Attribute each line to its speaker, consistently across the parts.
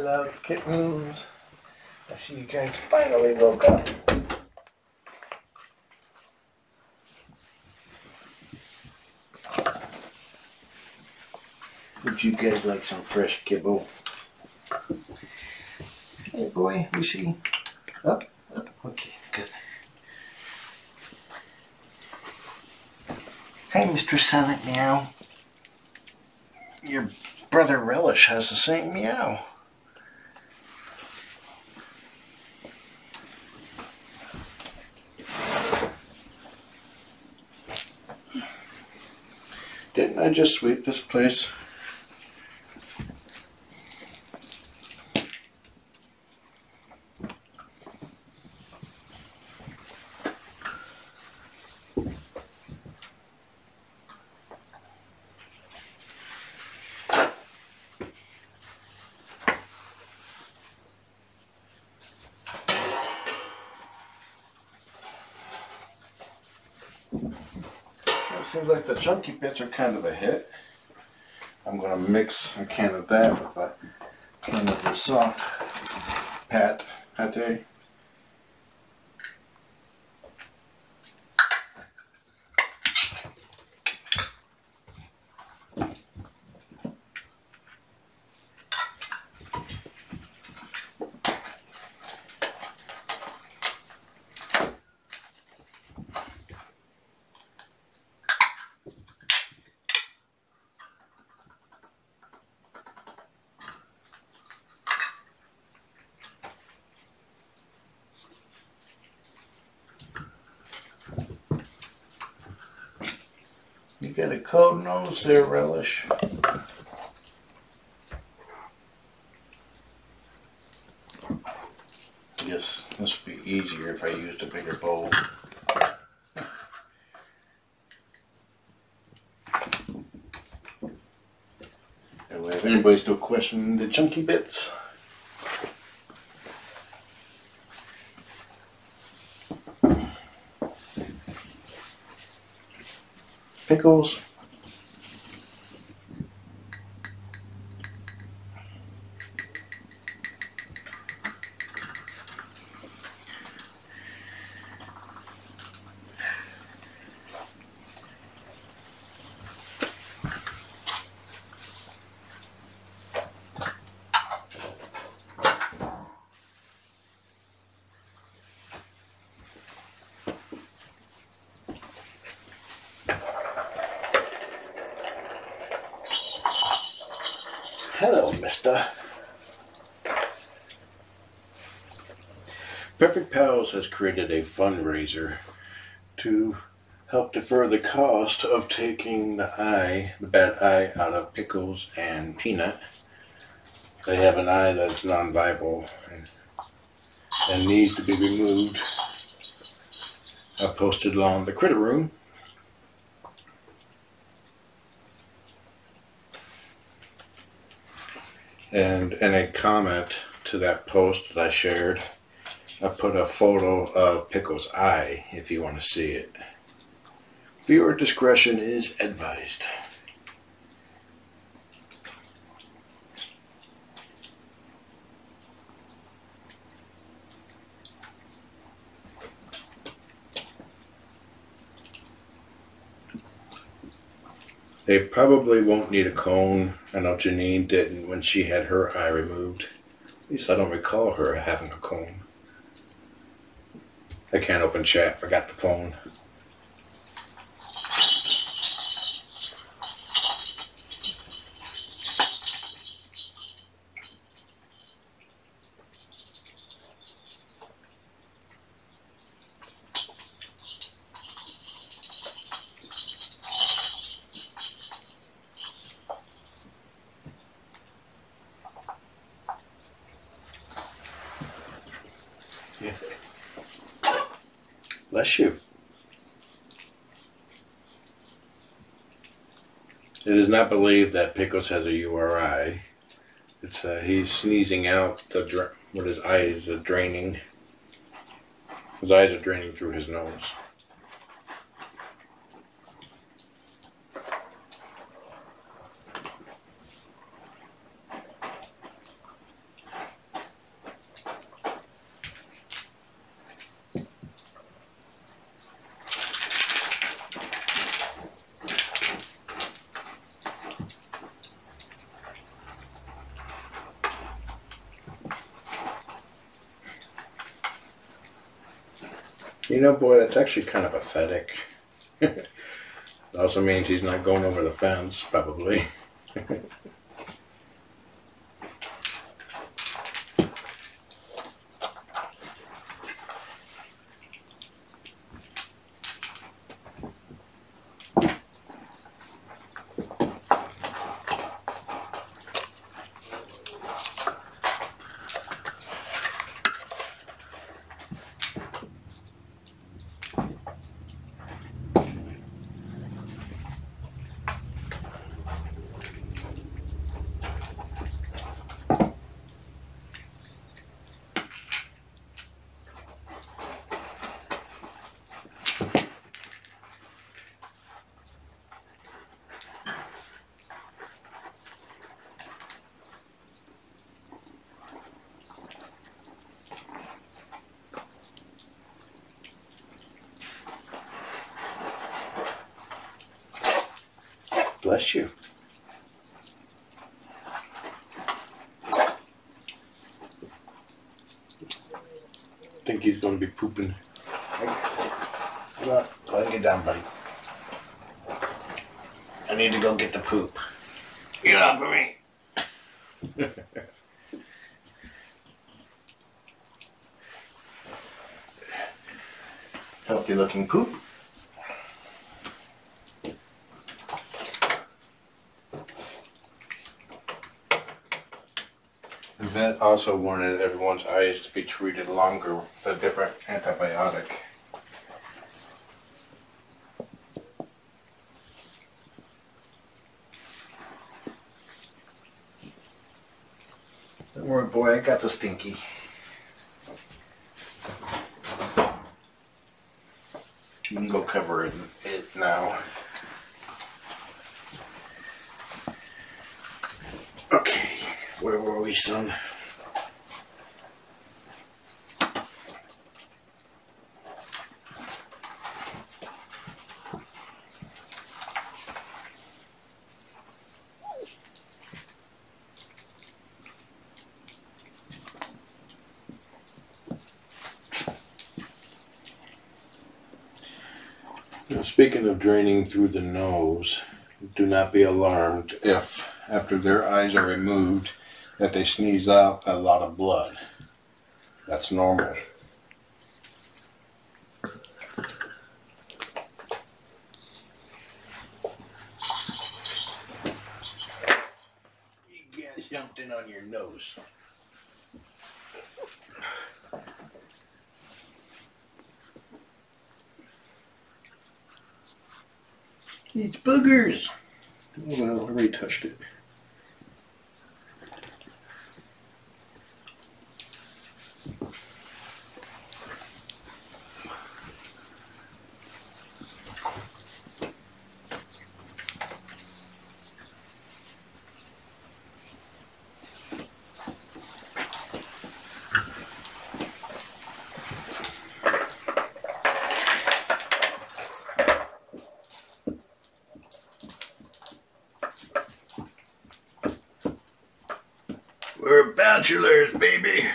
Speaker 1: Hello, kittens. I see you guys finally woke up. Would you guys like some fresh kibble? Hey boy, we see. Up, up. Okay, good. Hey, Mr. Silent Meow. Your brother Relish has the same meow. Didn't I just sweep this place? It seems like the chunky bits are kind of a hit. I'm going to mix a can of that with a can of the soft pate. You got a cold nose there, Relish. Guess this would be easier if I used a bigger bowl. Anyway, if anybody's still questioning the chunky bits, Pickles, hello, mister. Perfect Pals has created a fundraiser to help defer the cost of taking the bad eye out of Pickles and Peanut. They have an eye that's non-viable and needs to be removed. I posted along the critter room. And in a comment to that post that I shared, I put a photo of Pickle's eye if you want to see it. Viewer discretion is advised. They probably won't need a cone. I know Janine didn't when she had her eye removed. At least I don't recall her having a cone. I can't open chat, forgot the phone. Yeah. Bless you. It is not believed that Pickles has a URI. It's he's sneezing out what his eyes are draining. His eyes are draining through his nose. You know, boy, that's actually kind of pathetic. It also means he's not going over the fence, probably. Bless you. I think he's going to be pooping. Go ahead and get down, buddy. I need to go get the poop. Get off of me. Healthy looking poop. The vet also wanted everyone's eyes to be treated longer with a different antibiotic. Don't worry, boy, I got the stinky. You can go cover it now. Okay, where were we, son? Now, speaking of draining through the nose, do not be alarmed if, after their eyes are removed, that they sneeze out a lot of blood. That's normal. You get something on your nose. It's boogers. Oh well, I already touched it. We're bachelors, baby.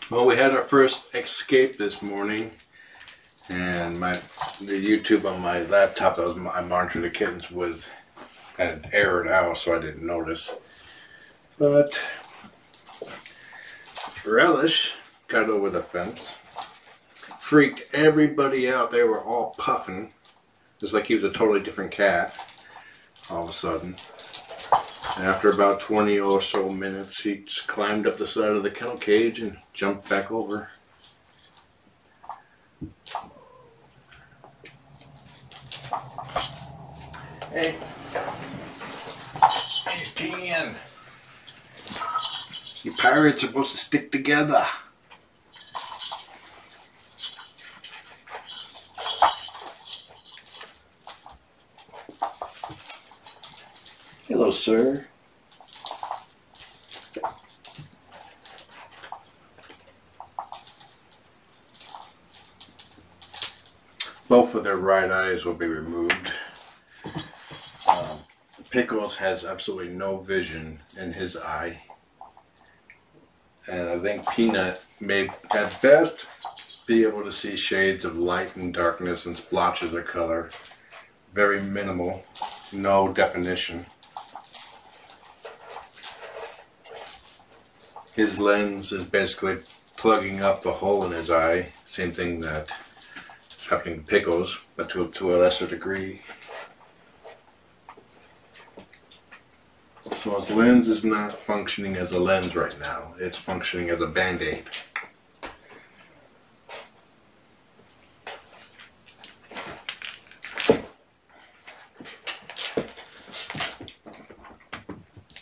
Speaker 1: Well, we had our first escape this morning, and the YouTube on my laptop that I monitored the kittens with had errored out, so I didn't notice. But Relish got over the fence, freaked everybody out. They were all puffing, just like he was a totally different cat all of a sudden. And after about 20 or so minutes, he just climbed up the side of the kennel cage and jumped back over. Hey, he's peeing. You pirates are supposed to stick together. Hello, sir. Both of their right eyes will be removed Pickles has absolutely no vision in his eye. And I think Peanut may at best be able to see shades of light and darkness and splotches of color. Very minimal, no definition. His lens is basically plugging up the hole in his eye. Same thing that is happening to Pickles, but to a lesser degree. So his lens is not functioning as a lens right now. It's functioning as a band-aid.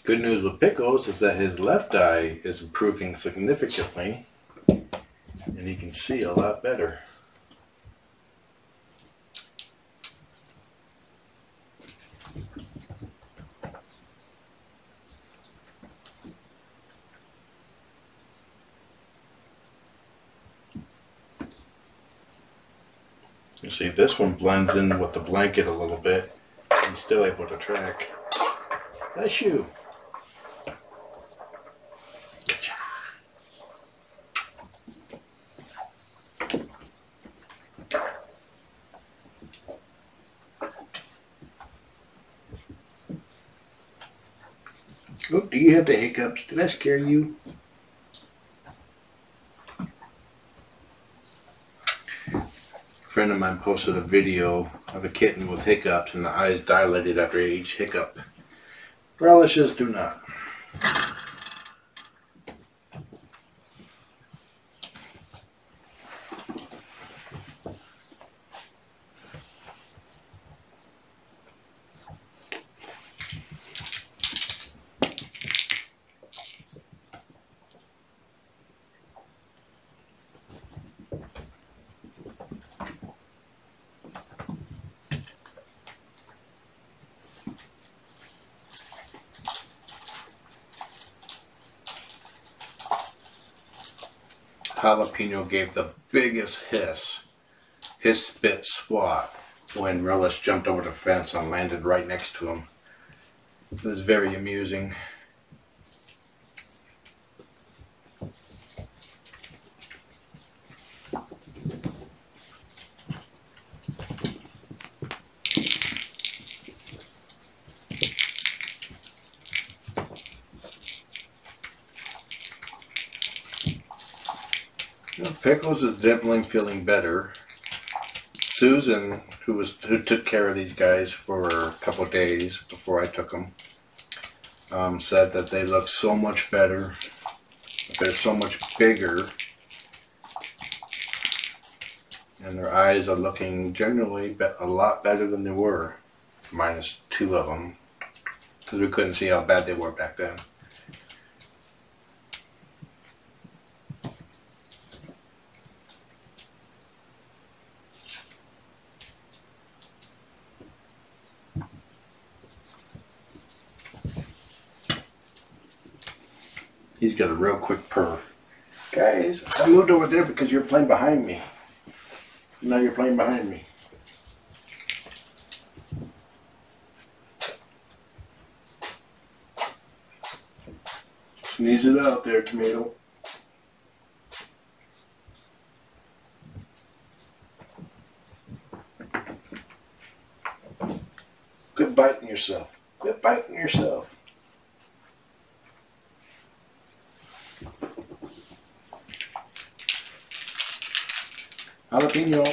Speaker 1: Good news with Pickles is that his left eye is improving significantly and he can see a lot better. You see, this one blends in with the blanket a little bit. I'm still able to track. Bless you. Oh, do you have the hiccups? Did I scare you? A friend of mine posted a video of a kitten with hiccups and the eyes dilated after each hiccup. Relishes do not. Jalapeno gave the biggest hiss. His spit swat when Relish jumped over the fence and landed right next to him. It was very amusing. Pickles is definitely feeling better. Susan, who took care of these guys for a couple of days before I took them, said that they look so much better. They're so much bigger, and their eyes are looking generally a lot better than they were, minus 2 of them, because we couldn't see how bad they were back then. He's got a real quick purr. Guys, I moved over there because you're playing behind me. Now you're playing behind me. Sneeze it out there, Tomato. Quit biting yourself. Quit biting yourself. Jalapeno.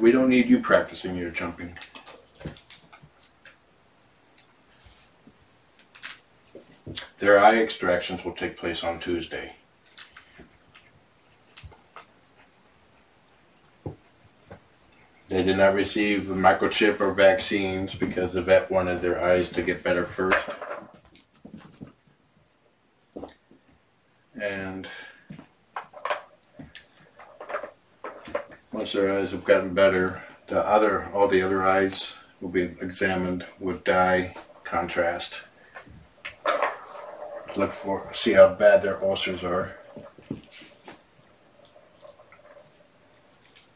Speaker 1: We don't need you practicing your jumping. Their eye extractions will take place on Tuesday. They did not receive a microchip or vaccines because the vet wanted their eyes to get better first. And once their eyes have gotten better, all the other eyes will be examined with dye contrast. See how bad their ulcers are.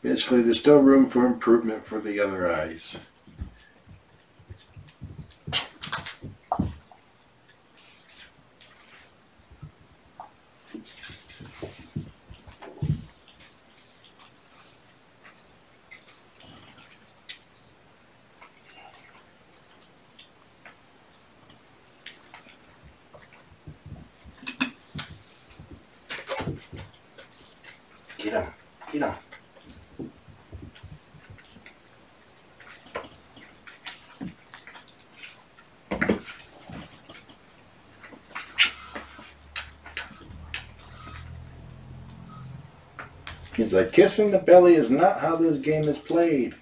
Speaker 1: Basically, there's still room for improvement for the other eyes. Get him, get him. He's like, kissing the belly is not how this game is played.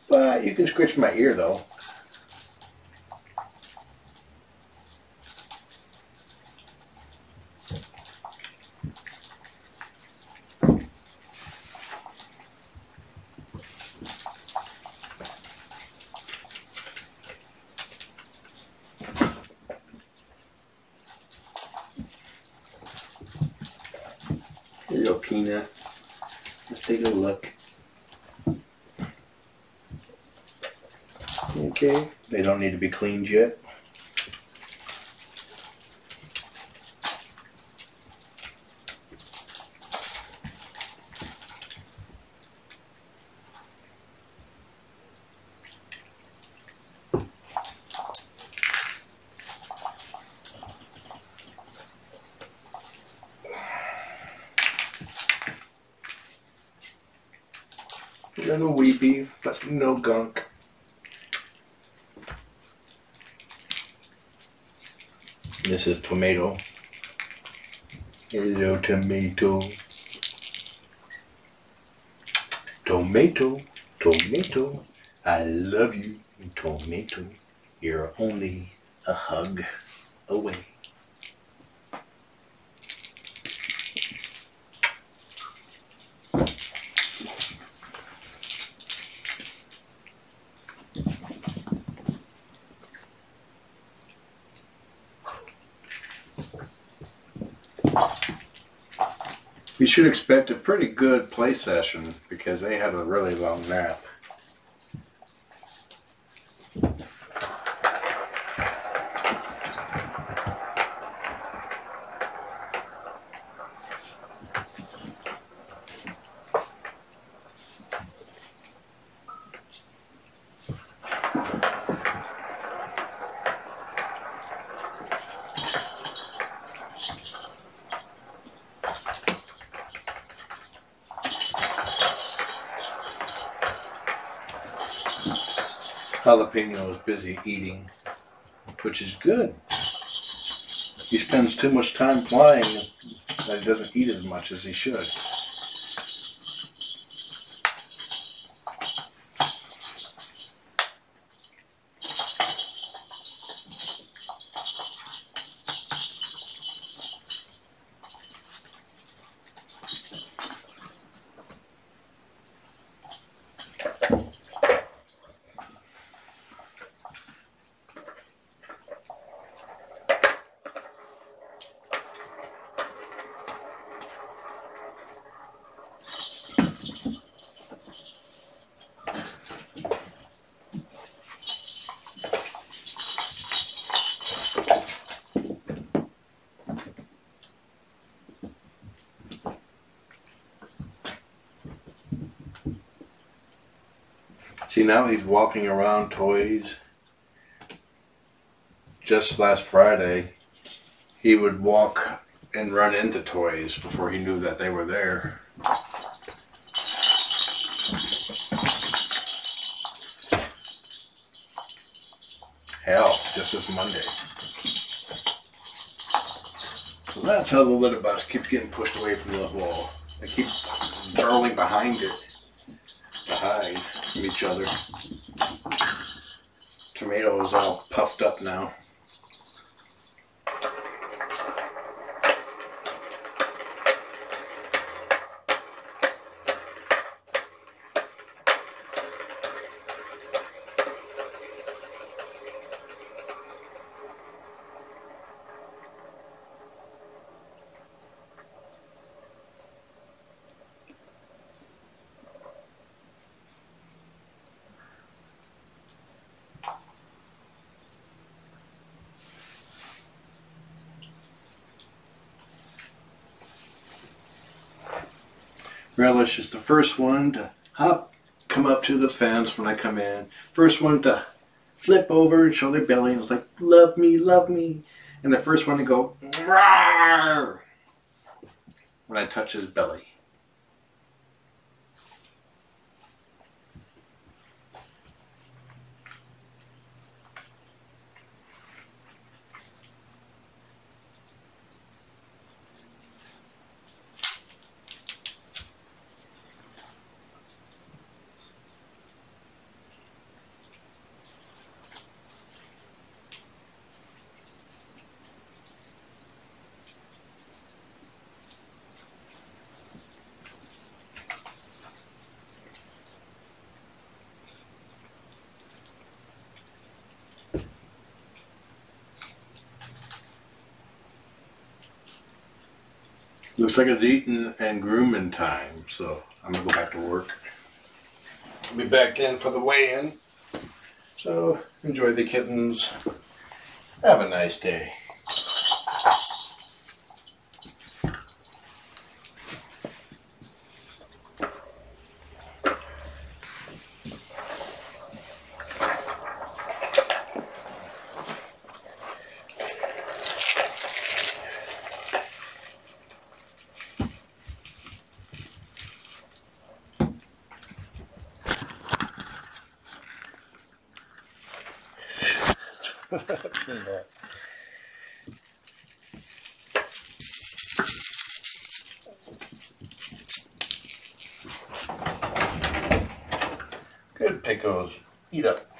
Speaker 1: But you can scratch my ear though. Here you go, Peanut. Let's take a look. Okay, they don't need to be cleaned yet. A little weepy, but no gunk. This is Tomato. Hello, Tomato. Tomato, Tomato, I love you, Tomato. You're only a hug away. You should expect a pretty good play session because they had a really long nap. Jalapeno is busy eating, which is good. He spends too much time flying that he doesn't eat as much as he should. See, now he's walking around toys. Just last Friday, he would walk and run into toys before he knew that they were there. Hell, just this Monday. So that's how the litter box keeps getting pushed away from the wall. They keep burrowing behind it to hide from each other. Tomato is all puffed up now. Relish is the first one to come up to the fence when I come in. First one to flip over and show their belly. And it's like, love me, love me. And the first one to go, rawr, when I touch his belly. Looks like it's eating and grooming time, so I'm going to go back to work. I'll be back in for the weigh-in. So, enjoy the kittens. Have a nice day. Good Pickles. Eat up.